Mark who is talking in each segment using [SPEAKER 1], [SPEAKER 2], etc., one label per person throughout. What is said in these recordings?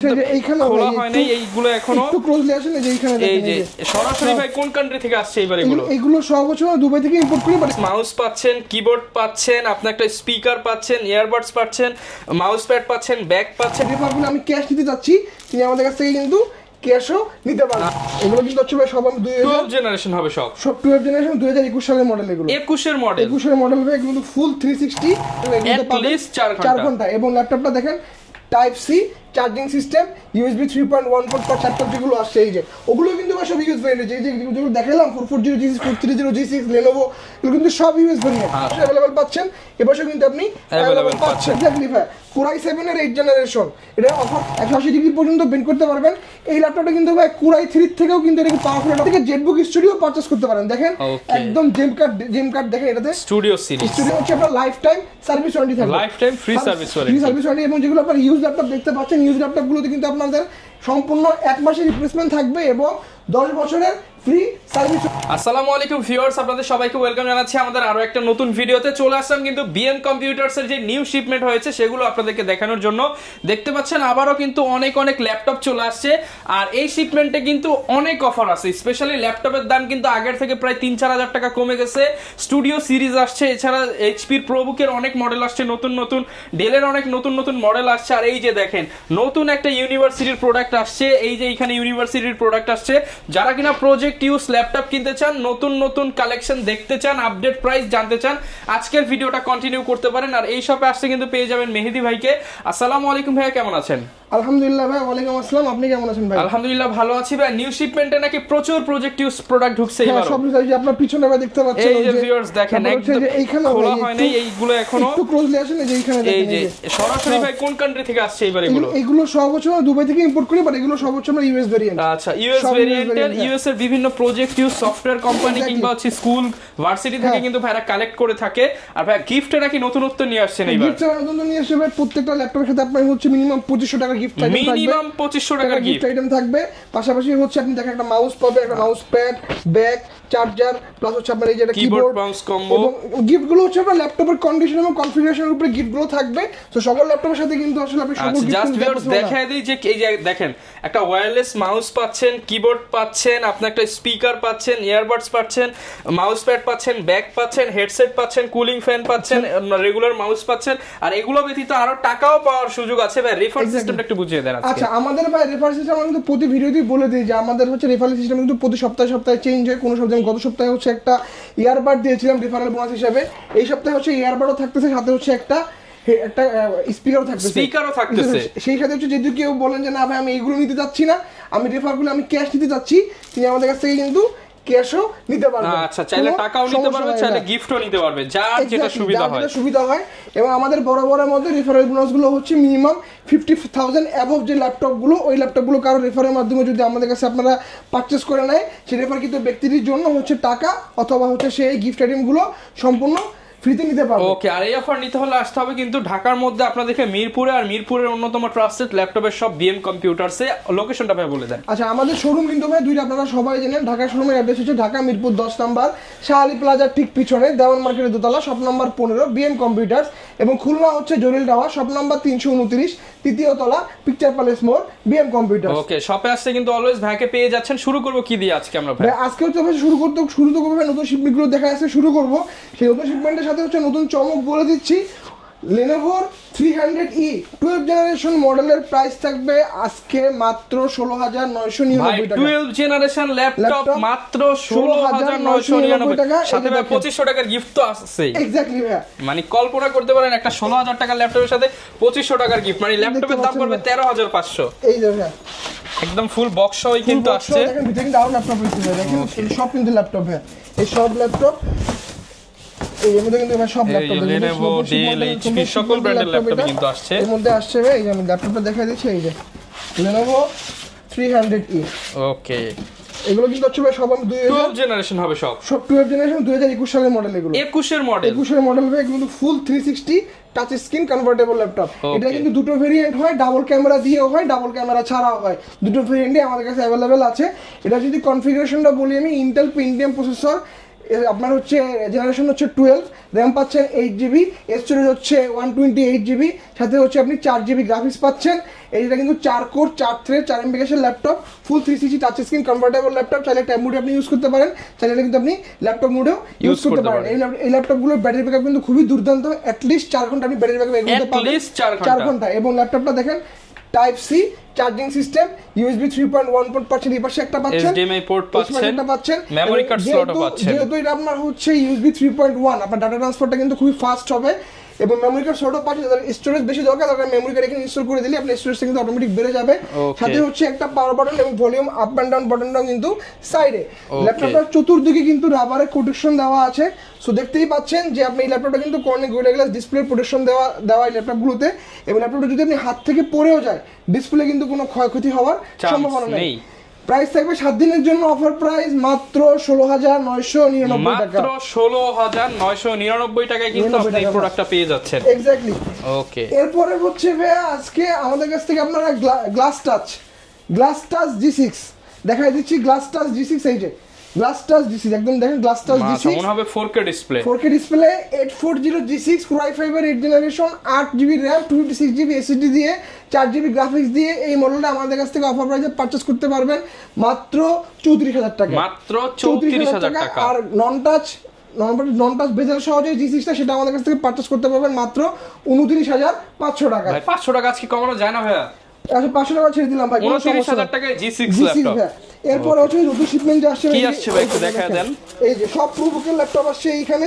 [SPEAKER 1] খোলা হয় নাই এইগুলো এখনো একটু ক্লোজলি আসেন এই যে এখানে দেখেন এই যে সরাসরি ভাই কোন কান্ট্রি থেকে আসছে এবারে
[SPEAKER 2] এগুলো সব হচ্ছে দুবাই থেকে ইম্পোর্ট করে
[SPEAKER 1] মাউস পাচ্ছেন কিবোর্ড পাচ্ছেন আপনি একটা স্পিকার পাচ্ছেন ইয়ারবাডস পাচ্ছেন মাউস প্যাড পাচ্ছেন ব্যাগ পাচ্ছেন
[SPEAKER 2] রেফারগুলো আমি ক্যাশ দিতে যাচ্ছি তিনি আমাদের কাছ থেকে কিন্তু ক্যাশও নিতে পারবেন এগুলো কিন্তু হচ্ছে ভাই সব
[SPEAKER 1] 12 জেনারেশন হবে সব
[SPEAKER 2] 12 জেনারেশন 2021 সালের মডেল এগুলো
[SPEAKER 1] 21 এর মডেল
[SPEAKER 2] 21 এর মডেল ভাই কিন্তু ফুল 360
[SPEAKER 1] এট লিস্ট 4
[SPEAKER 2] ঘন্টা এবং ল্যাপটপটা দেখেন type C charging system USB 3.14 per chapter যেগুলো আসছে এই যে ওগুলো কিন্তু সব ইউএস ভেরিয়েন্ট এই যে যেগুলো দেখালাম 440G 430G6 Lenovo এগুলো কিন্তু সব ইউএস ভেরিয়েন্ট अवेलेबल পাচ্ছেন এবছর কিন্তু আপনি अवेलेबल পাচ্ছেন এক্স্যাক্টলি ভাই Core i7 এর 8 জেনারেশন এটা অফার 180 ডিগ্রি পর্যন্ত বেন্ড করতে পারবেন এই ল্যাপটপটা কিন্তু ভাই Core i3 থেকেও কিন্তু এটা পাওয়ারফুল এটা থেকে জেটবুক স্টুডিও পারচেজ করতে পারেন দেখেন একদম জেম কার্ড দেখেন এটাতে
[SPEAKER 1] স্টুডিও সিরিজ
[SPEAKER 2] স্টুডিও হচ্ছে আপনার লাইফ টাইম সার্ভিস ওয়ারেন্টি থাকবে
[SPEAKER 1] life time free service
[SPEAKER 2] warranty এবং যেগুলো আপনার ইউজ ল্যাপটপ দেখতে পাচ্ছেন ইউজ ল্যাপটপগুলোতে কিন্তু আপনাদের সম্পূর্ণ 1 মাসের রিপ্লেসমেন্ট থাকবে এবং 10 বছরের ফ্রি সার্ভিস।
[SPEAKER 1] আসসালামু আলাইকুম ভিউয়ার্স, আপনাদের সবাইকে ওয়েলকাম জানাচ্ছি আমাদের আরো একটা নতুন ভিডিওতে। চলে আসলাম কিন্তু বিএম কম্পিউটার্স এর যে নিউ শিপমেন্ট হয়েছে সেগুলো আপনাদেরকে দেখানোর জন্য। দেখতে পাচ্ছেন আবারও কিন্তু অনেক ল্যাপটপ চলে আসছে আর এই শিপমেন্টে কিন্তু অনেক অফার আছে। স্পেশালি ল্যাপটপের দাম কিন্তু আগের থেকে প্রায় 3-4 হাজার টাকা কমে গেছে। স্টুডিও সিরিজ আসছে, এছাড়া এইচপির প্রোবুকের অনেক মডেল আসছে নতুন, ডেলের অনেক নতুন মডেল আসছে। আর এই যে দেখেন নতুন একটা ইউনিভার্সিটির প্রোডাক্ট আসছে, এই যে এখানে ইউনিভার্সিটির প্রোডাক্ট আসছে। যারা কিনা প্রজেক্ট ইউজ ল্যাপটপ কিনতে চান, নতুন কালেকশন দেখতে চান, আপডেট প্রাইস জানতে চান, আজকের ভিডিওটা কন্টিনিউ করতে পারেন। আর এই শপে আসছে কিন্তু পেয়ে যাবেন মেহেদি ভাইকে। আসসালামু আলাইকুম ভাইয়া, কেমন আছেন?
[SPEAKER 2] আলহামদুলিল্লাহ ভাই, ওয়ালাইকুম আসসালাম। আপনি কেমন আছেন ভাই?
[SPEAKER 1] আলহামদুলিল্লাহ ভালো আছি ভাই। নিউ শিপমেন্টে নাকি প্রচুর প্রজেক্ট ইউজ প্রোডাক্ট ঢুকছে এবার।
[SPEAKER 2] সব যে আপনার পিছনে ভাই দেখতে পাচ্ছেন
[SPEAKER 1] এই যে ভিউয়ার্স দেখেন একদম
[SPEAKER 2] এইখানে
[SPEAKER 1] খোলা হয় নাই এইগুলো এখনো
[SPEAKER 2] একটু ক্লোজলি আসেন এই যে এখানে দেখেন
[SPEAKER 1] এই যে সরাসরি ভাই কোন কান্ট্রি থেকে আসছে এবার
[SPEAKER 2] এগুলো সব হচ্ছে দুবাই থেকে ইম্পোর্ট করি, বাট এগুলো সব হচ্ছে আমরা ইউএস ভেরিয়েন্ট।
[SPEAKER 1] আচ্ছা, ইউএস ভেরিয়েন্টের ইউএস এর বিভিন্ন প্রজেক্ট ইউজ সফটওয়্যার কোম্পানি কিংবা হচ্ছে স্কুল ভার্সিটি থেকে কিন্তু ভাইরা কালেক্ট করে থাকে। আর ভাই গিফটে নাকি নতুনত্ব নিয়ে আসছেন এইবার।
[SPEAKER 2] গিফটে নতুনত্ব নিয়ে আসছে ভাই, প্রত্যেকটা ল্যাপটপের সাথে আপনার হচ্ছে মিনিমাম 2500 টাকা গিফট থাকবে,
[SPEAKER 1] মিনিমাম 2500 টাকার গিফট
[SPEAKER 2] আইটেম থাকবে। পাশাপাশি হচ্ছে আপনি দেখেন একটা মাউস পাবে, একটা mouse pad, bag, charger, plus হচ্ছে আপনার এই যে একটা
[SPEAKER 1] কিবোর্ড মাউস কম্বো।
[SPEAKER 2] এবং গিফটগুলো হচ্ছে আপনার ল্যাপটপের কন্ডিশন এবং কনফিগারেশনের উপরে গিফটগুলো থাকবে। তো সকল ল্যাপটপের সাথে কিন্তু আসলে আপনি সকল গিফট
[SPEAKER 1] জাস্ট ভিউয়ার্স দেখায় দেই যে এই যে দেখেন একটা ওয়্যারলেস মাউস পাচ্ছেন, কিবোর্ড পাচ্ছেন, আপনি একটা স্পিকার পাচ্ছেন, ইয়ারবাডস পাচ্ছেন, মাউস প্যাড পাচ্ছেন, ব্যাগ পাচ্ছেন, হেডসেট পাচ্ছেন, কুলিং ফ্যান পাচ্ছেন, রেগুলার মাউস পাচ্ছেন। আর এগুলো ব্যতীত আরো টাকাও পাওয়ার সুযোগ আছে ভাই। রেফার সিস্টেমটা একটু বুঝিয়ে দেন আজকে।
[SPEAKER 2] আচ্ছা, আমাদের ভাই রেফার সিস্টেম আমরা কিন্তু প্রতি ভিডিওতেই বলে দিই যে আমাদের হচ্ছে রেফার সিস্টেম কিন্তু প্রতি সপ্তাহে চেঞ্জ হয়। কোনো সপ্তাহে গত সপ্তাহে হচ্ছে একটা ইয়ারবাড দিয়েছিলাম রেফারেল বোনাস হিসেবে, এই সপ্তাহে হচ্ছে ইয়ারবাডও থাকতেছে, সাথে হচ্ছে একটা স্পিকারও থাকতেছে। সেই সাথে হচ্ছে যদি কেউ বলেন যে না ভাই আমি এইগুলো নিতে যাচ্ছি না, আমি রেফারগুলো আমি ক্যাশ নিতে যাচ্ছি, তিনি আমাদের কাছ থেকে কিন্তু ক্যাশও নিতে পারবে।
[SPEAKER 1] আচ্ছা, চাইলে টাকাও নিতে পারবে, চাইলে গিফটও নিতে পারবে, যার যেটা
[SPEAKER 2] সুবিধা হয়। এবং আমাদের বড় মধ্যে রেফারেল বোনাসগুলো হচ্ছে মিনিমাম 50,000 অ্যাবভ যে ল্যাপটপগুলো, ওই ল্যাপটপগুলো কারো রেফারের মাধ্যমে যদি আমাদের কাছে আপনারা পারচেজ করে নেয়, সেই রেফার কিন্তু ব্যক্তিটির জন্য হচ্ছে টাকা অথবা হচ্ছে সেই গিফট আইটেমগুলো সম্পূর্ণ ফ্রিতে নিতে পারবে।
[SPEAKER 1] ওকে, আর এই অফার নিতে হলে আসতে হবে কিন্তু ঢাকার মধ্যে আপনাদেরকে মিরপুরে, আর মিরপুরের অন্যতম ট্রাস্টেড ল্যাপটপের সব বিএম কম্পিউটারসে। লোকেশনটা ভাই বলে দেন।
[SPEAKER 2] আচ্ছা, আমাদের শোরুম কিন্তু ভাই দুইটা, আপনারা সবাই জানেন। ঢাকা শোরুমের অ্যাড্রেস হচ্ছে ঢাকা মিরপুর 10 নাম্বার শাহ আলী প্লাজার ঠিক পিছনে দেওয়ান মার্কেটের দোতলা, শপ নাম্বার 15 বিএম কম্পিউটার্স। এবং খুলনা হচ্ছে জলিল টাওয়ার, শপ নাম্বার 329 তৃতীয় তলা পিকচার প্যালেস মোড় বিএম কম্পিউটার।
[SPEAKER 1] ওকে, শপে আসতে কিন্তু অলওয়েজ ভাইকে পেয়ে যাচ্ছেন। শুরু করব কি দিয়ে আজকে আমরা ভাই?
[SPEAKER 2] আজকে হচ্ছে শুরু তো করবো ভাই নতুন শিপমেন্টগুলো দেখা যাচ্ছে, শুরু করব। সেই নতুন শিপমেন্টের সাথে হচ্ছে নতুন চমক বলে দিচ্ছি। Lenovo 300E 12 জেনারেশন মডেলের প্রাইস থাকবে আজকে মাত্র 16,999 টাকা।
[SPEAKER 1] 12 জেনারেশন ল্যাপটপ মাত্র 16,999 টাকা। সাথে 2500 টাকার গিফট তো আছেই।
[SPEAKER 2] এক্স্যাক্টলি ভাই,
[SPEAKER 1] মানে কল্পনা করতে পারেন একটা 16,000 টাকার ল্যাপটপের সাথে 2500 টাকার গিফট, মানে ল্যাপটপের দাম পড়বে 13,500।
[SPEAKER 2] এই যে ভাই
[SPEAKER 1] একদম ফুল বক্স সহই কিন্তু আসছে।
[SPEAKER 2] দেখেন ভিতরে কিন্তু আরো ল্যাপটপ রয়েছে দেখেন, সব কিন্তু ল্যাপটপ ভাই। এই সব ল্যাপটপ এর মধ্যে কিন্তু ভাই সব ল্যাপটপ
[SPEAKER 1] Lenovo, Dell, HP সকল ব্র্যান্ডের ল্যাপটপ কিন্তু আসছে।
[SPEAKER 2] এর মধ্যে আসছে ভাই, এই যে আমি ল্যাপটপটা দেখাই দিচ্ছি, এই যে Lenovo 300E।
[SPEAKER 1] ওকে,
[SPEAKER 2] এগুলো কিন্তু হচ্ছে ভাই সব
[SPEAKER 1] 12 জেনারেশন হবে সব
[SPEAKER 2] 12 জেনারেশন 2021 সালের মডেল। এগুলো
[SPEAKER 1] 21 এর মডেল
[SPEAKER 2] ভাই, কিন্তু ফুল 360 টাচ স্ক্রিন কনভার্টেবল ল্যাপটপ। এটা কিন্তু দুটো ভেরিয়েন্ট হয়, ডাবল ক্যামেরা দিয়েও হয়, ডাবল ক্যামেরা ছাড়াও হয়। দুটো ভেরিয়েন্টই আমাদের কাছে অ্যাভেলেবেল আছে। এটা যদি কনফিগারেশনটা বলি আমি, ইন্টেল পেন্টিয়াম প্রসেসর আপনার হচ্ছে জেনারেশন হচ্ছে 12, র্যাম পাচ্ছেন 8GB, স্টোরেজ হচ্ছে 128GB, সাথে হচ্ছে আপনি 4GB গ্রাফিক্স পাচ্ছেন। এইটা কিন্তু 4 কোর 4 থ্রেড 4 MB ল্যাপটপ, ফুল 360 টাচ স্ক্রিন কনভার্টেবল ল্যাপটপ। চাইলে ট্যাব মোডে আপনি ইউজ করতে পারেন, চাইলে কিন্তু আপনি ল্যাপটপ মোডেও ইউজ করতে পারেন। এই ল্যাপটপগুলোর ব্যাটারি ব্যাকআপ কিন্তু খুবই দুর্দান্ত, অ্যাটলিস্ট 4 ঘন্টা আপনি ব্যাটারি ব্যাকআপ এগোতে পারবেন, 4 ঘন্টা। এবং ল্যাপটপটা দেখেন type C charging system, USB 3.1 port পাচ্ছেন, এই পাশে একটা পাচ্ছেন,
[SPEAKER 1] HDMI পোর্ট পাচ্ছেন, মেমরি কার্ড স্লটও পাচ্ছেন।
[SPEAKER 2] যেহেতু এটা আপনার হচ্ছে USB 3.1, আপনার ডাটা ট্রান্সফারটা কিন্তু খুবই ফাস্ট হবে। এবং মেমরি কার্ড স্লটও পাচ্ছেন, যাদের স্টোরেজ বেশি দরকার তারা মেমরি কার্ড এখানে ইনস্টল করে দিলে আপনার স্টোরেজটা কিন্তু অটোমেটিক বেড়ে যাবে। সাথে হচ্ছে একটা পাওয়ার বাটন এবং ভলিউম আপ এন্ড ডাউন বাটনটাও কিন্তু সাইডে। ল্যাপটপটার চতুর্দিকে কিন্তু রাবারের প্রোটেকশন দেওয়া আছে। সো দেখতেই পাচ্ছেন যে আপনি এই ল্যাপটপটা কিন্তু Corning gorilla glass display protection দেওয়া এই ল্যাপটপগুলোতে। এবং ল্যাপটপটা যদি আপনি হাত থেকে পড়েও যায়, ডিসপ্লে কিন্তু কোনো ক্ষয়ক্ষতি হওয়ার সম্ভাবনা নেই। প্রাইস থাকবে 7 দিনের জন্য অফার প্রাইস মাত্র 16,999 টাকা,
[SPEAKER 1] মাত্র 16,999 টাকায় কিন্তু আপনি এই প্রোডাক্টটা পেয়ে যাচ্ছেন।
[SPEAKER 2] এক্স্যাক্টলি।
[SPEAKER 1] ওকে,
[SPEAKER 2] এরপরে হচ্ছে ভাইয়া আজকে আমাদের কাছ থেকে আপনারা গ্লাস টাচ G6 দেখাই দিচ্ছি। গ্লাস টাচ G6, এই যে গ্লাস টাচ G6 একদম দেখেন, গ্লাস টাচ G6
[SPEAKER 1] মনে হবে 4K display,
[SPEAKER 2] 840 G6 Core i5 এর 8 generation, 8GB RAM, 256GB SSD দিয়ে, 4GB গ্রাফিক্স দিয়ে এই মডেলটা আমাদের কাছ থেকে অফার প্রাইসে পারচেজ করতে পারবেন মাত্র 34,000 টাকা,
[SPEAKER 1] মাত্র 34,000 টাকা।
[SPEAKER 2] আর নন টাচ বেজেল সহজে G6টা সেটা আমাদের কাছ থেকে পারচেজ করতে পারবেন মাত্র 29,500 টাকা।
[SPEAKER 1] ভাই 500 টাকা আজকে কমানো যায় না ভাইয়া?
[SPEAKER 2] আচ্ছা 500 টাকা ছেড়ে দিলাম ভাই,
[SPEAKER 1] 29,000 টাকায় G6 ল্যাপটপ।
[SPEAKER 2] এরপর হচ্ছে নতুন শিপমেন্ট যে আসছে,
[SPEAKER 1] কি আসছে ভাই একটু দেখায় দেন।
[SPEAKER 2] এই যে সব প্রোবুকের ল্যাপটপ আসছে এইখানে,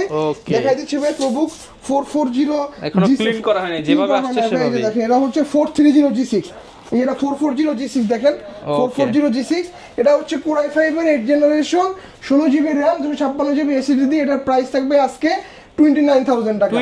[SPEAKER 2] দেখাই দিচ্ছি ভাই। প্রোবুক 440
[SPEAKER 1] এখনো ক্লিন করা হয়নি, যেভাবে আসছে সেভাবে।
[SPEAKER 2] দেখেন এটা হচ্ছে 430 G6, এটা 440 G6 দেখেন, 440 G6। এটা হচ্ছে Core i5 এর 8 generation, 16GB RAM, 256GB SSD দিয়ে। এটার প্রাইস থাকবে আজকে 29,000 টাকা,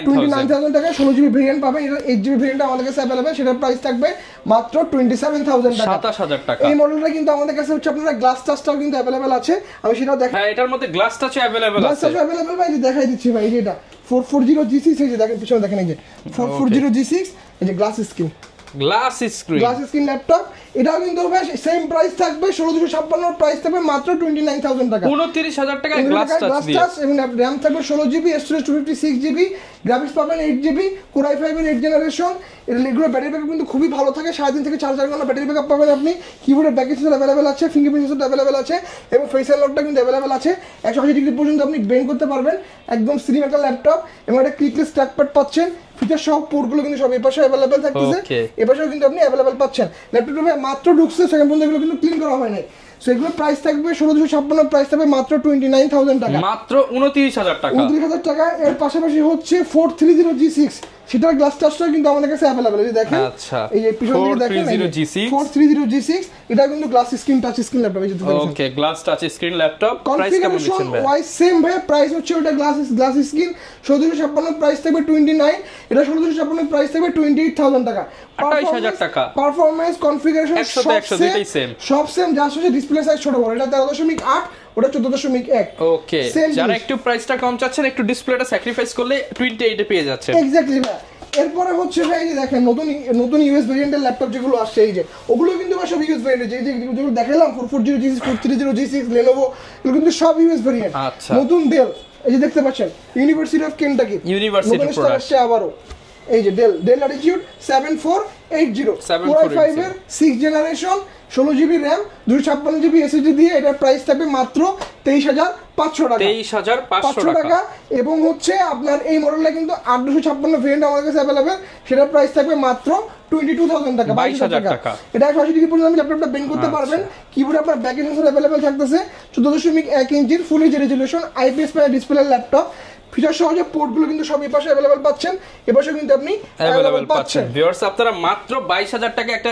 [SPEAKER 2] 29,000 টাকা 16GB ভেরিয়েন্ট পাবেন। এটা 8GB ভেরিয়েন্টটা আমাদের কাছে अवेलेबल, সেটার প্রাইস থাকবে মাত্র 27,000 টাকা,
[SPEAKER 1] 27,000 টাকা।
[SPEAKER 2] এই মডেলটা কিন্তু আমাদের কাছে হচ্ছে আপনারা গ্লাস টাচটাও কিন্তু अवेलेबल আছে, আমি সেটাও দেখাই।
[SPEAKER 1] হ্যাঁ এটার মধ্যে গ্লাস টাচও अवेलेबल আছে,
[SPEAKER 2] গ্লাস টাচ अवेलेबल ভাই, দেখাই দিচ্ছি ভাই। এটা 440 G6, এই যে দেখেন পিছনে দেখেন, এই যে 440 G6, এই যে গ্লাস স্ক্রিন ল্যাপটপ। এটাও কিন্তু সেম প্রাইস থাকবে, 16,256 প্রাইস থাকবে মাত্র 29,000 টাকা,
[SPEAKER 1] 29,000 টাকা গ্লাস টাচ
[SPEAKER 2] এবং RAM থাকবে 16GB, স্টোরেজ 256GB, গ্রাফিক্স পাবেন 8GB, Core i5 এর 8 জেনারেশন। এগুলো ব্যাটারি ব্যাকআপ কিন্তু খুবই ভালো থাকে, 3.5 থেকে 4 ঘন্টা ব্যাটারি ব্যাকআপ পাবেন আপনি। কিবোর্ডের ব্যাক সেন্সর अवेलेबल আছে, ফিঙ্গারপ্রিন্ট সেন্সর अवेलेबल আছে, এবং ফেস আনলকটা কিন্তু अवेलेबल আছে। 180 ডিগ্রি পর্যন্ত আপনি বেন্ড করতে পারবেন, একদম স্লিম একটা ল্যাপটপ। এবং একটা ক্লিকলেস ট্র্যাকপ্যাড পাচ্ছেন, ফিচার সহ পোর্টগুলো কিন্তু সব এই পাশে अवेलेबल থাকতেছে, এই পাশেও কিন্তু আপনি अवेलेबल পাচ্ছেন। ল্যাপটপে মাত্র ঢুকছে, সেকেন্ড পর্যন্ত এগুলো কিন্তু ক্লিন করা হয় নাই। সো এগুলো প্রাইস থাকবে 16,256, প্রাইস থাকবে মাত্র 29,000 টাকা,
[SPEAKER 1] মাত্র 29,000 টাকা,
[SPEAKER 2] 29,000 টাকা। এর পাশাপাশি হচ্ছে 430 G6, সেটার গ্লাস টাচটাও কিন্তু আমাদের কাছে अवेलेबल, এই যে দেখেন।
[SPEAKER 1] আচ্ছা
[SPEAKER 2] এই যে পিছন দিকে দেখেন 430 G6, এটা কিন্তু glass screen touch screen laptop, এই যে দেখেন।
[SPEAKER 1] Okay, glass touch screen laptop, price কেমন দিচ্ছেন ভাই?
[SPEAKER 2] ওয়াই সেম ভাই, প্রাইস হচ্ছে ওটা গ্লাস স্ক্রিন 16,256, প্রাইস থাকবে 29, এটা 16,256 প্রাইস থাকবে 28,000 টাকা,
[SPEAKER 1] 28,000 টাকা।
[SPEAKER 2] পারফরম্যান্স কনফিগারেশন
[SPEAKER 1] 100 দুটেই সেম,
[SPEAKER 2] সব সেম, জাস্ট হচ্ছে ডিসপ্লে সাইজ ছোট বড়। এটা 13.8, ওটা 14.1।
[SPEAKER 1] ওকে, যারা একটু প্রাইসটা কম চাচ্ছেন, একটু ডিসপ্লেটা স্যাক্রিফাইস করলে 28 এ পেয়ে যাচ্ছেন।
[SPEAKER 2] এক্স্যাক্টলি ভাই। এরপরে হচ্ছে ভাই এই যে দেখেন নতুন ইউএস ভেরিয়েন্টের ল্যাপটপ যেগুলো আসছে, এই যে ওগুলো কিন্তু সব ইউএস ভেরিয়েন্ট, যেগুলো দেখালাম 440 G6, 430 G6, Lenovo, এগুলো কিন্তু সব ইউএস ভেরিয়েন্ট।
[SPEAKER 1] আচ্ছা,
[SPEAKER 2] নতুন ডেল, এই যে দেখতে পাচ্ছেন, university of Kentucky
[SPEAKER 1] university product
[SPEAKER 2] আসছে আবারও। এই যে ডেল ল্যাটিটিউড 7480 Core i5 এর 6 generation, 16GB RAM, 256GB SSD দিয়ে। এটার প্রাইস থাকবে মাত্র 23,500 টাকা,
[SPEAKER 1] 23,500 টাকা।
[SPEAKER 2] এবং হচ্ছে আপনার এই মডেলটা কিন্তু 856 ভেরিয়েন্ট আমাদের কাছে अवेलेबल, সেটার প্রাইস থাকবে মাত্র 22,000 টাকা, 22,000 টাকা। এটা 180 ডিগ্রি পর্যন্ত আপনি ল্যাপটপটা বেন্ড করতে পারবেন। কিবোর্ডে আপনার ব্যাক সেন্সর अवेलेबल থাকতেছে, 14.1 ইঞ্চির full HD resolution IPS panel display laptop. Feature সহজে পোর্টগুলো কিন্তু সব এই পাশে अवेलेबल পাচ্ছেন, এপাশেও কিন্তু আপনি
[SPEAKER 1] अवेलेबल পাচ্ছেন। ভিউয়ার্স, আপনারা মাত্র 22,000 টাকা একটা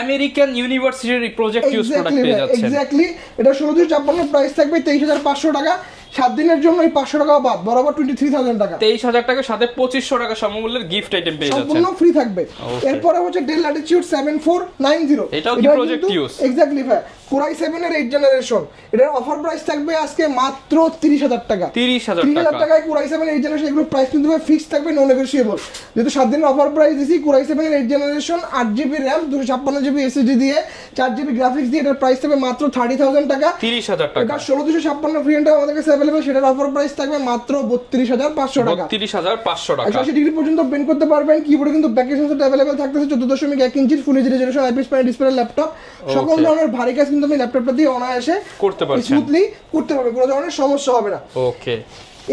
[SPEAKER 1] আমেরিকান ইউনিভার্সিটির প্রজেক্ট ইউজ প্রোডাক্ট পেয়ে যাচ্ছেন।
[SPEAKER 2] এক্স্যাক্টলি, এটা 16,256 প্রাইস থাকবে 23,500 টাকা। 7 দিনের জন্য এই 500 টাকা বাদ, বরাবর 23,000 টাকা,
[SPEAKER 1] 23,000 টাকার সাথে 2,500 টাকা সমমূল্যের গিফট আইটেম পেয়ে যাচ্ছেন,
[SPEAKER 2] সম্পূর্ণ ফ্রি থাকবে। এরপরে হচ্ছে ডেল ল্যাটিটিউড 7490,
[SPEAKER 1] এটাও কি প্রজেক্ট ইউজ?
[SPEAKER 2] এক্স্যাক্টলি ভাই, Core i7 এর 8 জেনারেশন। এটার অফার প্রাইস থাকবে আজকে মাত্র 30,000 টাকা, 30,000 টাকায় Core i7 এর 8 জেনারেশন। এগুলো প্রাইস কিন্তু ফিক্স থাকবে, নো নেগোশিয়েবল। যেহেতু 7 দিনের অফার প্রাইস দিছি, Core i7 এর 8 generation, 8GB RAM, 256GB SSD দিয়ে, 4GB গ্রাফিক্স দিয়ে, এটার প্রাইস থাকবে মাত্র 30,000 টাকা,
[SPEAKER 1] 30,000 টাকা।
[SPEAKER 2] এটা 16,256 ভেরিয়েন্ট আমাদের কাছে अवेलेबल সেটার অফার প্রাইস থাকবে মাত্র 32500 টাকা।
[SPEAKER 1] 32500 টাকা।
[SPEAKER 2] 180 ডিগ্রি পর্যন্ত বেন্ড করতে পারবেন। কিবোর্ডে কিন্তু ব্যাক সেন্সর अवेलेबल থাকতেছে 14.1 ইঞ্চির full HD resolution IPS panel display laptop. সকল ধরনের ভারী কাজ কিন্তু আপনি ল্যাপটপটা দিয়ে অনায়াসে
[SPEAKER 1] করতে পারছেন,
[SPEAKER 2] স্মুথলি করতে পারবেন, কোনো ধরনের সমস্যা হবে না।
[SPEAKER 1] ওকে।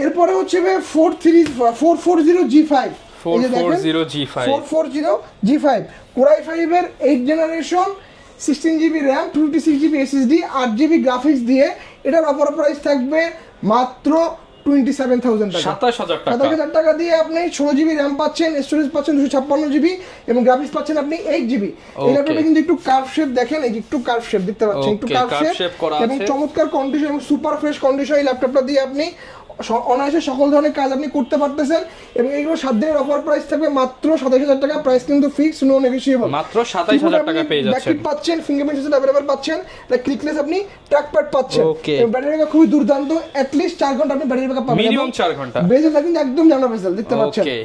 [SPEAKER 2] এরপরে হচ্ছে 440G5
[SPEAKER 1] 440G5
[SPEAKER 2] 440G5 Core i5 এর 8 generation 16GB RAM 256GB SSD 8GB graphics দিয়ে এটার অফার প্রাইস থাকবে মাত্র 27000 টাকা।
[SPEAKER 1] 27000 টাকা।
[SPEAKER 2] 27000 টাকা দিয়ে আপনি 16GB RAM পাচ্ছেন, স্টোরেজ পাচ্ছেন 256GB এবং গ্রাফিক্স পাচ্ছেন আপনি 8GB। এই ল্যাপটপে কিন্তু একটু কার্ভ শেপ দেখেন, এই যে একটু কার্ভ শেপ দেখতে পাচ্ছেন, একটু কার্ভ শেপ এবং চমৎকার কন্ডিশন এবং সুপার ফ্রেশ কন্ডিশন এই ল্যাপটপটা দিয়ে আপনি অনায়াসে সকল ধরনের কাজ আপনি করতে পারতেছেন এবং এইগুলো 7 দিনের অফার প্রাইস থাকবে মাত্র 27000 টাকা। প্রাইস কিন্তু ফিক্স, নো নেগোশিয়েবল।
[SPEAKER 1] মাত্র 27000 টাকা পেয়ে যাচ্ছেন।
[SPEAKER 2] ব্যাকলিট পাচ্ছেন, ফিঙ্গারপ্রিন্ট সেন্সর अवेलेबल পাচ্ছেন, এটা ক্লিকলেস আপনি ট্র্যাকপ্যাড পাচ্ছেন এবং ব্যাটারি ব্যাকআপ খুবই দুর্দান্ত, অ্যাট লিস্ট 4 ঘন্টা আপনি ব্যাটারি ব্যাকআপ পাবেন,
[SPEAKER 1] মিনিমাম 4 ঘন্টা।
[SPEAKER 2] বেজেলটা কিন্তু একদম জানা বেজেল দেখতে পাচ্ছেন।
[SPEAKER 1] ওকে।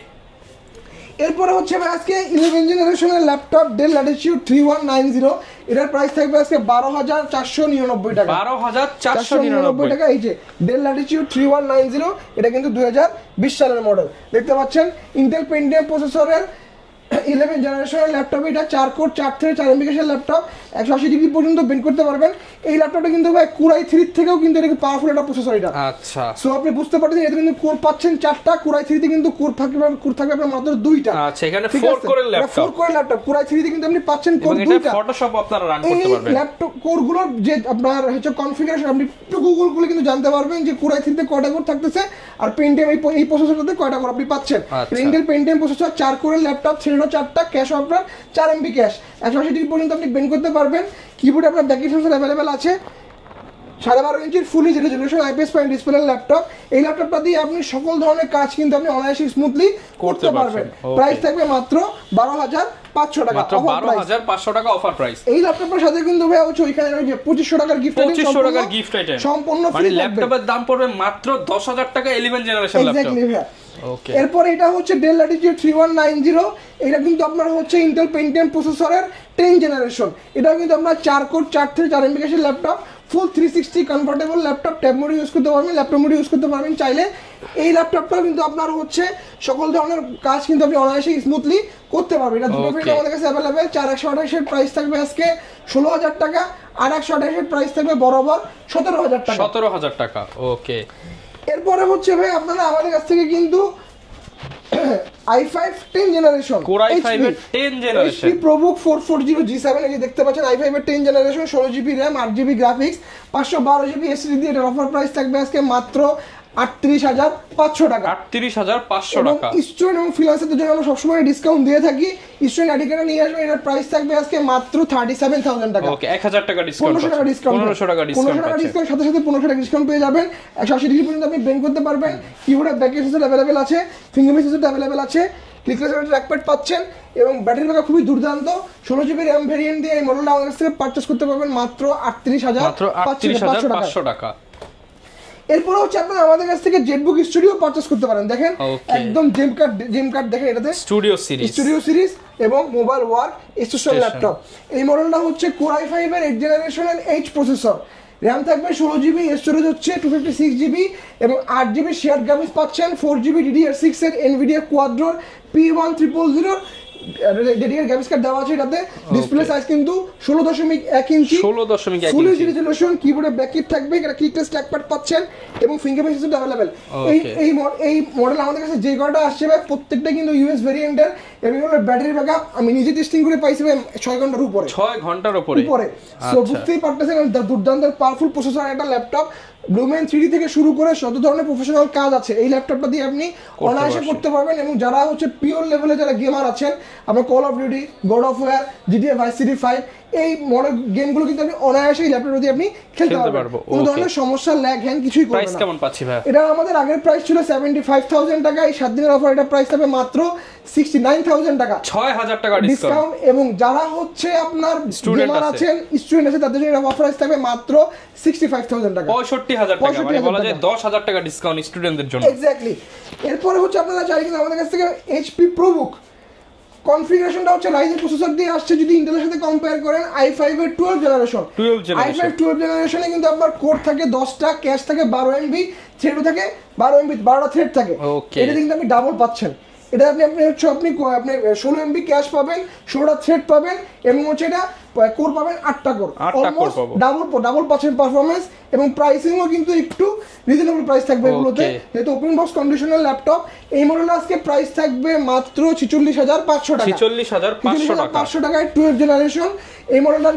[SPEAKER 2] এরপরে হচ্ছে আজকে 11 জেনারেশনের ল্যাপটপ ডেল ল্যাটিটিউড 3190 এটার প্রাইস থাকবে আজকে 12499 টাকা।
[SPEAKER 1] 12499
[SPEAKER 2] টাকা। এই যে ডেল ল্যাটিটিউড 3190 এটা কিন্তু 2020 সালের মডেল দেখতে পাচ্ছেন। ইন্টেল পেন্টিয়াম প্রসেসরের 11 জেনারেশনের ল্যাপটপ, এটা 4 কোর 4 থ্রেড 4 MB এর ল্যাপটপ, 180 ডিগ্রি পর্যন্ত বেন্ড করতে পারবেন। এই ল্যাপটপটা কিন্তু ভাই Core i3 থেকেও কিন্তু এটা পাওয়ারফুল একটা প্রসেসর এটা।
[SPEAKER 1] আচ্ছা।
[SPEAKER 2] সো আপনি বুঝতে পারছেন এটা কিন্তু কোর পাচ্ছেন 4টা, Core i3 তে কিন্তু কোর থাকবে আপনার মাত্র 2টা।
[SPEAKER 1] আচ্ছা, এখানে 4 কোরের ল্যাপটপ।
[SPEAKER 2] 4 কোরের ল্যাপটপ Core i3 তে কিন্তু আপনি পাচ্ছেন কোর 2টা।
[SPEAKER 1] এটা ফটোশপ আপনারা রান করতে পারবেন।
[SPEAKER 2] এই ল্যাপটপ কোরগুলোর যে আপনার হচ্ছে কনফিগারেশন আপনি একটু গুগল করলে কিন্তু জানতে পারবেন যে Core i3 তে কয়টা কোর থাকতেছে আর পেন্টিয়াম এই প্রসেসরটাতে কয়টা কোর আপনি পাচ্ছেন। ইন্টেল পেন্টিয়াম প্রসেসর 4 কোরের ল্যাপটপ, থ্রেডও 4টা, ক্যাশ আপনার 4 MB ক্যাশ, 180 ডিগ্রি পর্যন্ত আপনি বেন্ড করতে পারবেন। কিবোর্ডে আপনার ব্যাকলিট সেন্সর अवेलेबल আছে, 12.5 ইঞ্চির full HD resolution IPS panel display laptop. এই ল্যাপটপটা দিয়ে আপনি সকল ধরনের কাজ কিন্তু আপনি অনায়াসে স্মুথলি করতে পারবেন। প্রাইস থাকবে মাত্র 12500 টাকা।
[SPEAKER 1] মাত্র 12500 টাকা অফার প্রাইস।
[SPEAKER 2] এই ল্যাপটপের সাথে কিন্তু ভাই হচ্ছে ওইখানে ওই যে 2500 টাকার গিফট আইটেম,
[SPEAKER 1] 2500 টাকার গিফট আইটেম
[SPEAKER 2] সম্পূর্ণ ফ্রি।
[SPEAKER 1] মানে ল্যাপটপের দাম পড়বে মাত্র 10000 টাকা 11 জেনারেশন ল্যাপটপ।
[SPEAKER 2] এক্স্যাক্টলি ভাই।
[SPEAKER 1] ওকে।
[SPEAKER 2] এরপর এটা হচ্ছে ডেল ল্যাটিটিউড 3190 এটা কিন্তু আপনার হচ্ছে ইন্টেল পেন্টিয়াম প্রসেসরের 10 জেনারেশন। এটা কিন্তু আপনার 4 কোর 4 থ্রেড 4 MB এর ল্যাপটপ, ফুল 360 comfortable laptop, tab mode use করতে পারবেন, ল্যাপটপ মোড ইউজ করতে পারবেন চাইলে। এই ল্যাপটপটাও কিন্তু আপনার হচ্ছে সকল ধরনের কাজ কিন্তু আপনি অনায়াসে স্মুথলি করতে পারবেন। এটা দুটো প্রিন্ট আমাদের কাছে अवेलेबल। 4128 এর প্রাইস থাকবে আজকে 16000 টাকা আর 128 এর প্রাইস থাকবে বরাবর 17000 টাকা।
[SPEAKER 1] 17000 টাকা। ওকে।
[SPEAKER 2] এরপরে হচ্ছে ভাই আপনারা আমাদের কাছ থেকে কিন্তু i5 10 জেনারেশন
[SPEAKER 1] Core i5 এর 10 জেনারেশন
[SPEAKER 2] HP ProBook 440G7 এই যে দেখতে পাচ্ছেন i5 এর 10 generation 16GB RAM 8GB graphics 512GB SSD দিয়ে এর অফার প্রাইস থাকবে আজকে মাত্র 38500 টাকা।
[SPEAKER 1] 38500 টাকা।
[SPEAKER 2] স্টুডেন্ট এবং ফ্রিল্যান্সারদের জন্য আমরা সবসময় ডিসকাউন্ট দিয়ে থাকি। স্টুডেন্ট আইডি কার্ড নিয়ে আসবেন, এর প্রাইস থাকবে আজকে মাত্র 37000 টাকা।
[SPEAKER 1] ওকে, 1000 টাকা ডিসকাউন্ট।
[SPEAKER 2] 1500 টাকা ডিসকাউন্ট।
[SPEAKER 1] 1500 টাকা ডিসকাউন্ট।
[SPEAKER 2] 1500 টাকা ডিসকাউন্ট সাথে সাথে 1500 টাকা ডিসকাউন্ট পেয়ে যাবেন। 180 ডিগ্রি পর্যন্ত আপনি বেন্ড করতে পারবেন। কিবোর্ডে ব্যাকলিট সেন্সর अवेलेबल আছে, ফিঙ্গারপ্রিন্ট সেন্সর अवेलेबल আছে, ক্লিকলেস ট্র্যাকপ্যাড পাচ্ছেন এবং ব্যাটারি ব্যাকআপ খুবই দুর্দান্ত। 16GB RAM ভেরিয়েন্ট দিয়ে এই মডেলটা আমাদের কাছ থেকে পারচেজ করতে পারবেন মাত্র 38500
[SPEAKER 1] টাকা।
[SPEAKER 2] এরপর হচ্ছে আপনারা আমাদের কাছ থেকে জেটবুক স্টুডিও পারচেজ করতে পারেন। দেখেন একদম জেম কার্ড দেখেন, এটাতে
[SPEAKER 1] স্টুডিও সিরিজ এবং মোবাইল ওয়ার্ক স্টেশন ল্যাপটপ। এই মডেলটা হচ্ছে Core i5 এর 8 জেনারেশনের H প্রসেসর, RAM থাকবে 16GB, স্টোরেজ হচ্ছে 256GB এবং 8GB শেয়ার গ্রাফিক্স পাচ্ছেন, 4GB DDR6 এর NVIDIA Quadro P1000 dedicated graphics card দেওয়া আছে এটাতে। ডিসপ্লে সাইজ কিন্তু 16.1 ইঞ্চি, 16.1
[SPEAKER 2] ফুল এইচডি রেজোলিউশন, কিবোর্ডে ব্যাকলিট থাকবে, এটা ক্লিকলেস ট্র্যাকপ্যাড পাচ্ছেন এবং ফিঙ্গারপ্রিন্ট সেন্সর अवेलेबल। এই মডেল আমাদের কাছে যে কয়টা আসছে ভাই প্রত্যেকটা কিন্তু ইউএস ভেরিয়েন্টের এবং এর ব্যাটারি ব্যাকআপ আমি নিজে টেস্টিং করে পাইছি ভাই 6 ঘন্টার উপরে।
[SPEAKER 1] 6 ঘন্টার উপরে।
[SPEAKER 2] সো বুঝতেই পারতেছেন দুর্দান্ত পাওয়ারফুল প্রসেসর একটা ল্যাপটপ। লুমেন 3D থেকে শুরু করে যত ধরনের প্রফেশনাল কাজ আছে এই ল্যাপটপটা দিয়ে আপনি অনায়াসে করতে পারবেন। এবং যারা হচ্ছে পিওর লেভেলে যারা গেমার আছেন, আপনার call of duty, god of war, GTA vice city 5 এই মডেল গেমগুলো কিন্তু আপনি অনায়াসে এই ল্যাপটপে দিয়ে আপনি খেলতে পারবেন। কোনো ধরনের সমস্যা ল্যাগ হ্যাং কিছুই করবে না।
[SPEAKER 1] প্রাইস কেমন পাচ্ছি ভাই?
[SPEAKER 2] এটা আমাদের আগের প্রাইস ছিল 75000 টাকা, এই 7 দিনের অফার এটা প্রাইস হবে মাত্র 69000 টাকা,
[SPEAKER 1] 6000 টাকা
[SPEAKER 2] ডিসকাউন্ট। এবং যারা হচ্ছে আপনার গেমার আছেন, স্টুডেন্ট আছে, তাদের জন্য অফার প্রাইস থাকবে মাত্র 65000 টাকা,
[SPEAKER 1] 65000 টাকা, মানে বলা যায় 10000 টাকা ডিসকাউন্ট স্টুডেন্টদের জন্য।
[SPEAKER 2] এক্স্যাক্টলি। এরপরে হচ্ছে আপনারা চাইলে কিন্তু আমাদের কাছ থেকে HP ProBook কনফিগারেশনটা হচ্ছে রাইজেন প্রসেসর দিয়ে আসছে, যদি ইন্টেলের সাথে কম্পেয়ার করেন i5 এর 12 জেনারেশন। i5 12 জেনারেশনে কিন্তু আপনার কোর থাকে 10টা, ক্যাশ থাকে 12 MB, থ্রেডও থাকে 12 MB, 12টা থ্রেড থাকে। এটা কিন্তু আপনি ডাবল পাচ্ছেন। এটা আপনি 16 MB ক্যাশ পাবেন, 16টা থ্রেড পাবেন, এবং হচ্ছে এটা কোর পাবেন 8টা কোর, অলমোস্ট ডাবল পাচ্ছেন পারফরমেন্স। এবং প্রাইসিংও কিন্তু একটু রিজনেবল প্রাইস থাকবে এগুলোতে, যেহেতু ওপেন বক্স কন্ডিশনাল ল্যাপটপ। এই মডেল আজকে প্রাইস থাকবে মাত্র 46,500 টাকা।
[SPEAKER 1] 46,500
[SPEAKER 2] টাকায় 12 জেনারেশন। এই মডেলটা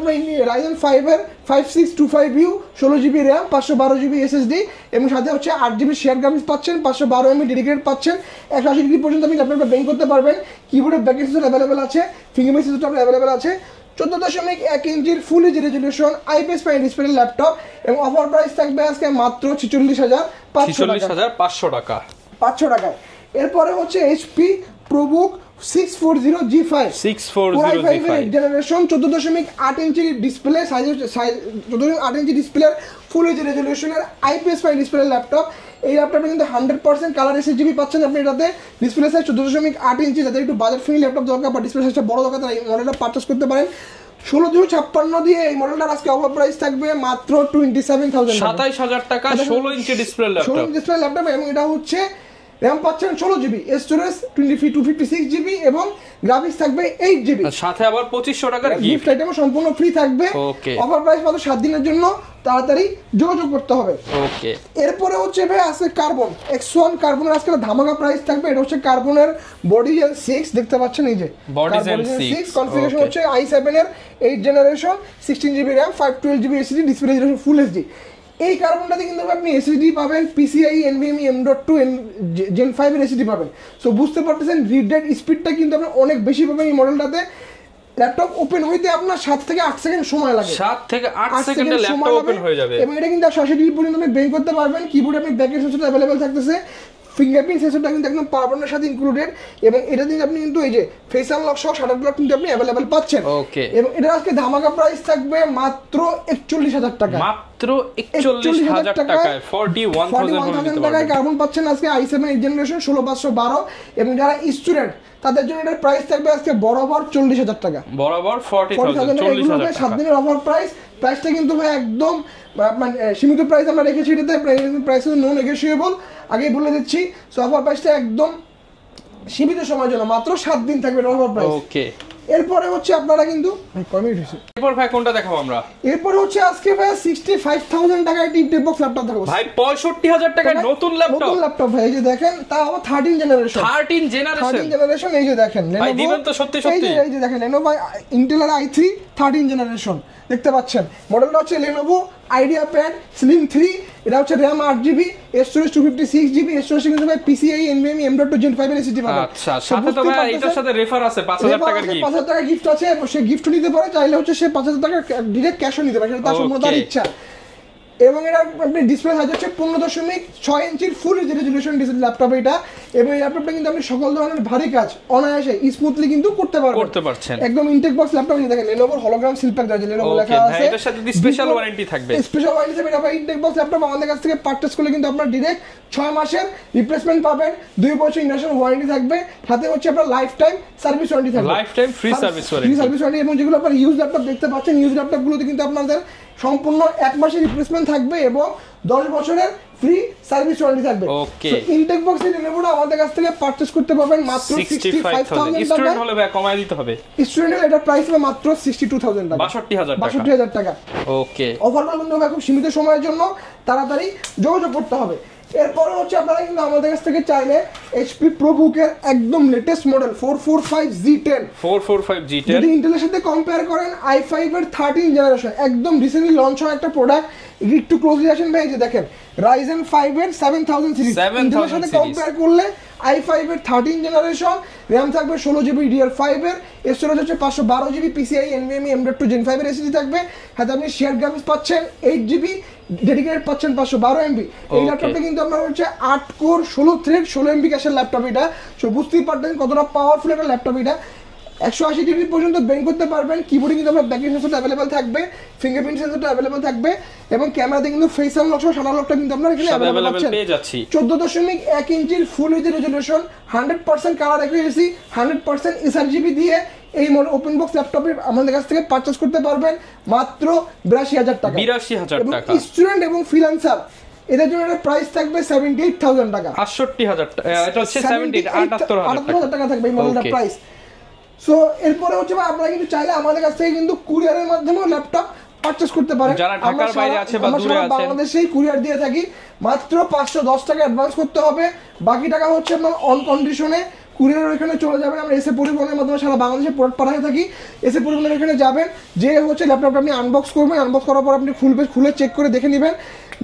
[SPEAKER 2] রাইজেন 5 এর 5625U, 16GB RAM, 512GB SSD, এবং সাথে হচ্ছে 8GB শেয়ার গ্রাফিক্স পাচ্ছেন, 512 MB ডেডিকেটেড পাচ্ছেন। 180 ডিগ্রি পর্যন্ত আপনি ল্যাপটপটা বেন্ড করতে পারবেন। কিবোর্ডের ব্যাক সেন্সর অ্যাভেলেবেল আছে, ফিঙ্গারপ্রিন্ট সেন্সর অ্যাভেলেবেল আছে। 14.1 ইঞ্চির ফুল এইচডি রেজলিউশন IPS পাই ডিসপ্লে ল্যাপটপ, এবং অফার প্রাইস থাকবে আজকে মাত্র 46,500 টাকা। 500 টাকায়। এরপরে হচ্ছে HP ProBook 640G5 জেনারেশন, 14.8 ইঞ্চির ডিসপ্লে সাইজ, 14.8 ইঞ্চি ডিসপ্লের ফুল এইচডি রেজলিউশনের IPS পাই ডিসপ্লে ল্যাপটপ। এই ল্যাপটপে কিন্তু 100% কালার SSGB পাচ্ছেন আপনি এটাতে। ডিসপ্লে সাইজ 14.8 ইঞ্চি, যাদের একটু বাজেট ফ্রেন্ডলি ল্যাপটপ দরকার বা ডিসপ্লে সাইজটা বড় দরকার, তারা এই মডেলটা পারচেস করতে পারেন। 16,256 দিয়ে এই মডেলটার আজকে অফার প্রাইস থাকবে মাত্র 27,000 টাকা।
[SPEAKER 1] 27,000 টাকা 16 inch display laptop.
[SPEAKER 2] 16 inch display laptop, এবং এটা হচ্ছে RAM পাচ্ছেন 16GB, স্টোরেজ 256GB, এবং গ্রাফিক্স থাকবে 8GB।
[SPEAKER 1] সাথে আবার 2500 টাকার
[SPEAKER 2] গিফট আইটেমও সম্পূর্ণ ফ্রি থাকবে। অফার প্রাইস মাত্র 7 দিনের জন্য, তাড়াতাড়ি যোগাযোগ করতে হবে।
[SPEAKER 1] ওকে,
[SPEAKER 2] এরপরে হচ্ছে ভাই আজকে কার্বন X1 কার্বনের আজকে ধামাকা প্রাইস থাকবে। এটা হচ্ছে কার্বনের বডি জেন 6, দেখতে পাচ্ছেন এই যে
[SPEAKER 1] বডি জেন 6
[SPEAKER 2] কনফিগারেশন হচ্ছে i7 এর 8 generation, 16GB RAM, 512GB SSD, display resolution full HD। এই কার্বনটাতে কিন্তু আপনি এসএসডি পাবেন, PCIe NVMe M.2 Gen 5 এর এসএসডি পাবেন। সো বুঝতে পারতেছেন রিড রাইট স্পিডটা কিন্তু আপনি অনেক বেশি পাবেন এই মডেলটাতে। ল্যাপটপ ওপেন হইতে আপনার 7 থেকে 8 সেকেন্ড সময় লাগে।
[SPEAKER 1] 7 থেকে 8 সেকেন্ডে ল্যাপটপ ওপেন হয়ে যাবে,
[SPEAKER 2] এবং এটা কিন্তু 180 ডিগ্রি পর্যন্ত আপনি বেন্ড করতে পারবেন। কিবোর্ডে আপনি ব্যাকের সেন্সরটা अवेलेबल থাকতেছে, ফিঙ্গারপ্রিন্ট সেন্সরটা কিন্তু একদম পাওয়ারের সাথে ইনক্লুডেড, এবং এটা দিয়ে আপনি কিন্তু এই যে ফেস আনলক সহ শাটার লক কিন্তু আপনি अवेलेबल পাচ্ছেন।
[SPEAKER 1] ওকে,
[SPEAKER 2] এবং এটা আজকে ধামাকা প্রাইস থাকবে মাত্র 41,000 টাকা।
[SPEAKER 1] মাত্র 41,000 টাকায় 41,000
[SPEAKER 2] টাকায় কার্বন পাচ্ছেন আজকে i7 8 জেনারেশন 16512। এবং যারা স্টুডেন্ট তাদের জন্য এটার প্রাইস থাকবে আজকে বরাবর 40,000 টাকা,
[SPEAKER 1] বরাবর 40,000 টাকা।
[SPEAKER 2] 7 দিনের অফার প্রাইসটা কিন্তু ভাই একদম মানে সীমিত প্রাইস আমরা রেখেছি এটাতে, প্রাইস নো নেগোশিয়েবল, আগেই বলে দিচ্ছি। সো অফার প্রাইসটা একদম সীমিত সময়ের জন্য, মাত্র 7 দিন থাকবে অফার প্রাইস।
[SPEAKER 1] ওকে,
[SPEAKER 2] এরপরে হচ্ছে আপনারা কিন্তু ভাই কমে হয়েছে।
[SPEAKER 1] এরপর ভাই কোনটা দেখাবো আমরা?
[SPEAKER 2] এরপর হচ্ছে আজকে ভাই 65,000 টাকায় টিপ বক্স ল্যাপটপ দেখাবো
[SPEAKER 1] ভাই। 65,000 টাকায় নতুন ল্যাপটপ
[SPEAKER 2] ভাই। এই যে দেখেন, তা আবার 13 জেনারেশন, এই যে দেখেন
[SPEAKER 1] ভাই দিবেন তো সত্যি সত্যি।
[SPEAKER 2] এই যে দেখেন Lenovo Intel i3 13 জেনারেশন দেখতে পাচ্ছেন। মডেলটা হচ্ছে Lenovo IdeaPad Slim 3, এটা হচ্ছে RAM 8GB, storage 256GB, storage কিন্তু ভাই PCIe NVMe M.2 Gen 5 এর SSD পাবেন।
[SPEAKER 1] আচ্ছা, সাথে তো ভাই এটার সাথে রেফার আছে 5,000 টাকার গিফট।
[SPEAKER 2] 5,000 টাকা গিফট আছে, সে গিফট নিতে পারে, চাইলে হচ্ছে সে 5,000 টাকা ডাইরেক্ট ক্যাশও নিতে পারে, সেটা তার সম্পূর্ণ তার ইচ্ছা। এবং এটা আপনি ডিসপ্লে সাইজ হচ্ছে 15.6 ইঞ্চির full HD resolution display laptop এটা। এবং এই ল্যাপটপটা কিন্তু আপনি সকল ধরনের ভারী কাজ অনায়াসে স্মুথলি কিন্তু করতে পারছেন। একদম ইনটেক বক্স ল্যাপটপ। দেখেন Lenovo হলোগ্রাম সিল প্যাক দেওয়া আছে, Lenovo লেখা আছে।
[SPEAKER 1] এটার সাথে স্পেশাল ওয়ারেন্টি থাকবে।
[SPEAKER 2] স্পেশাল ওয়ারেন্টি থাকবে। এটা ইনটেক বক্স ল্যাপটপ আমাদের কাছ থেকে পারচেজ করলে কিন্তু আপনার ডাইরেক্ট 6 মাসের রিপ্লেসমেন্ট পাবেন, 2 বছর ইন্ডাকশন ওয়ারেন্টি থাকবে, সাথে হচ্ছে আপনার লাইফ টাইম সার্ভিস ওয়ারেন্টি থাকবে,
[SPEAKER 1] life time free service warranty.
[SPEAKER 2] এবং যেগুলো আপনার ইউজ ল্যাপটপ দেখতে পাচ্ছেন, ইউজ ল্যাপটপগুলোতে কিন্তু আপনাদের সম্পূর্ণ 1 মাসের রিপ্লেসমেন্ট থাকবে এবং 10 বছরের ফ্রি সার্ভিস ওয়ারেন্টি থাকবে।
[SPEAKER 1] ওকে,
[SPEAKER 2] ইনটেক বক্স এর Lenovoটা আমাদের কাছ থেকে পারচেজ করতে পারবেন মাত্র 65,000 টাকা।
[SPEAKER 1] স্টুডেন্ট হলে ভাই কমায় দিতে হবে।
[SPEAKER 2] স্টুডেন্ট এটা প্রাইস হবে মাত্র 62,000 টাকা, 62,000 টাকা।
[SPEAKER 1] ওকে,
[SPEAKER 2] অফারটা কিন্তু খুব সীমিত সময়ের জন্য, তাড়াতাড়ি যোগাযোগ করতে হবে। এরপরে হচ্ছে আপনারা কিন্তু আমাদের কাছ থেকে চাইলে HP ProBook এর একদম লেটেস্ট মডেল 445G10 যদি ইন্টেলের সাথে কম্পেয়ার করেন i5 এর 13 জেনারেশন, একদম রিসেন্টলি লঞ্চ হওয়া একটা প্রোডাক্ট। একটু ক্লোজলি আসেন ভাই, যে দেখেন Ryzen 5 এর 7000 সিরিজ ইন্টেলের সাথে কম্পেয়ার করলে i5 এর 13 জেনারেশন, RAM থাকবে 16GB DDR5 এর, স্টোরেজ হচ্ছে 512GB, PCIe NVMe M.2 Gen 5 এর SSD থাকবে, সাথে আপনি শেয়ার গ্রাফিক্স পাচ্ছেন 8GB, ডেডিকেটেড পাচ্ছেন 512 MB। এই ল্যাপটপটা কিন্তু আপনার হচ্ছে 8 কোর 16 থ্রেড 16 MB ক্যাশের ল্যাপটপ এটা। সো বুঝতেই পারতেন কতটা পাওয়ারফুল একটা ল্যাপটপ এটা। 180 ডিগ্রি পর্যন্ত বেন্ড করতে পারবেন। কিবোর্ডে কিন্তু আপনার ব্যাকিং সেন্সরটা অ্যাভেলেবল থাকবে, ফিঙ্গারপ্রিন্ট সেন্সরটা অ্যাভেলেবল থাকবে এবং ক্যামেরাতে কিন্তু ফেস আনলক সহ শাটার লকটা কিন্তু আপনারা এখানে অ্যাভেলেবল পাচ্ছেন। 14.1 ইঞ্চির full HD resolution, 100% colour accuracy, 100% sRGB দিয়ে এই ওপেন বক্স ল্যাপটপে আমাদের কাছ থেকে পারচেজ করতে পারবেন মাত্র 82,000 টাকা।
[SPEAKER 1] 82,000 টাকা।
[SPEAKER 2] স্টুডেন্ট এবং ফ্রিল্যান্সার এদের জন্য একটা প্রাইস থাকবে 78,000 টাকা।
[SPEAKER 1] 68,000 টাকা, এটা হচ্ছে 78,000
[SPEAKER 2] টাকা থাকবে এই মডেলটার প্রাইস। সো এরপরে হচ্ছে আপনারা কিন্তু চাইলে আমাদের কাছ থেকে কিন্তু কুরিয়ারের মাধ্যমে ল্যাপটপ পারচেজ করতে পারেন।
[SPEAKER 1] যারা ঢাকার বাইরে আছে বা দূরে আছেন,
[SPEAKER 2] বাংলাদেশেই কুরিয়ার দিয়ে থাকি। মাত্র 510 টাকা অ্যাডভান্স করতে হবে, বাকি টাকা হচ্ছে আপনার অন কন্ডিশনে কুরিয়ারের ওখানে চলে যাবেন। আমরা এসে পরিবহনের মাধ্যমে সারা বাংলাদেশে প্রোডাক্ট পাঠাতে থাকি। এসে পরিবহনের ওখানে যাবেন, যে হচ্ছে ল্যাপটপটা আপনি আনবক্স করবেন, আনবক্স করার পর আপনি খুলে চেক করে দেখে নেবেন,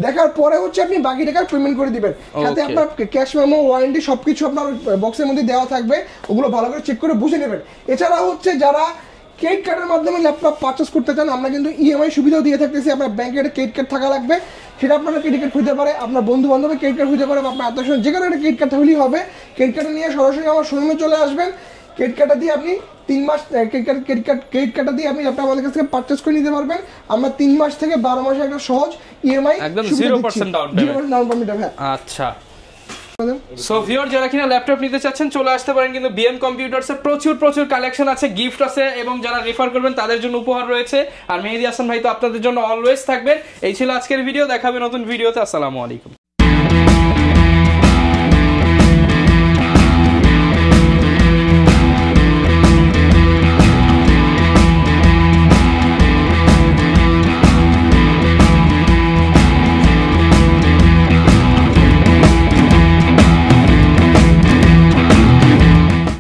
[SPEAKER 2] দেখার পরে হচ্ছে আপনি বাকি টাকা পেমেন্ট করে দিবেন। সাথে আপনার ক্যাশ মেমো, ওয়ারেন্টি সবকিছু আপনার বক্সের মধ্যে দেওয়া থাকবে, ওগুলো ভালো করে চেক করে বুঝে নেবেন। এছাড়া হচ্ছে যারা ক্রেডিট কার্ডের মাধ্যমে ল্যাপটপ পারচেস করতে চান, আমরা কিন্তু ইএমআই সুবিধাও দিয়ে থাকতেছি। আপনার ব্যাংকে একটা ক্রেডিট কার্ড থাকা লাগবে, সেটা আপনার ক্রেডিট কার্ড হতে পারে, আপনার বন্ধু বান্ধবের ক্রেডিট কার্ড হতে পারে, আপনার আত্মীয় যে কোনো একটা ক্রেডিট কার্ড হলেই হবে। ক্রেডিট কার্ডটা নিয়ে সরাসরি আমার শোরুমে চলে আসবেন। ক্রেডিট কার্ডটা দিয়ে আপনি 3 মাস ক্রেডিট কার্ডটা দিয়ে আপনি ল্যাপটপ আমাদের কাছ থেকে পারচেস করে নিতে পারবেন। আমরা 3 মাস থেকে 12 মাসের একটা সহজ ইএমআই
[SPEAKER 1] একদম 0% ডাউন পেমেন্ট। আচ্ছা, সো ভিউয়ার যারা কিনা ল্যাপটপ নিতে চাচ্ছেন চলে আসতে পারেন, কিন্তু বিএম কম্পিউটারস এর প্রচুর কালেকশন আছে, গিফট আছে এবং যারা রেফার করবেন তাদের জন্য উপহার রয়েছে। আর মেহেদী হাসান ভাই তো আপনাদের জন্য অলওয়েজ থাকবেন। এই ছিল আজকের ভিডিও, দেখাবে নতুন ভিডিওতে। আসসালামু আলাইকুম।